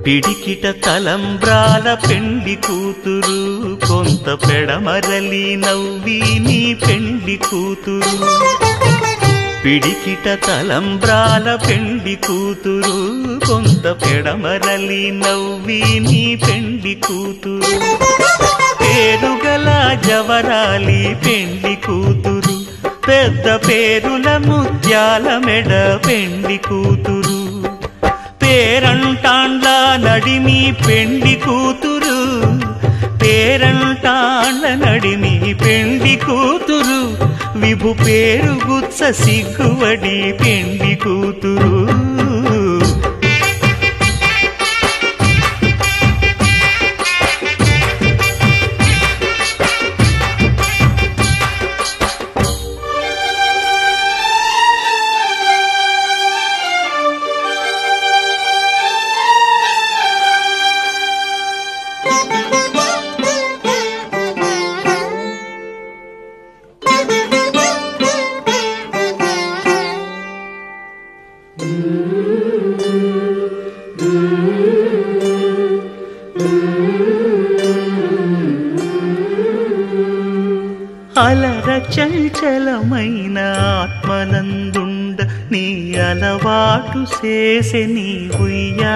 పిడికిట తలంబ్రాల పెండి కూతురు కొంత పెడమరలి నవ్వి నీ పెండి కూతురు పిడికిట తలంబ్రాల పెండి కూతురు కొంత పెడమరలి నవ్వి నీ పెండి కూతురు పేరుగల జవరాలి పెండి కూతురు పెద్ద పేరుల ముత్యాల మెడ పెండి కూతురు పేరంటాండ్ల నడిమి పెండి కూతురు పేరంటాండ్ల నడిమి పెండి కూతురు విభు పేరు గుత్స సిగ్గువడి పెండి కూతురు అలర చంచలమైన ఆత్మనందుండ నీ అలవాటు చేసే నీ ఉయ్యా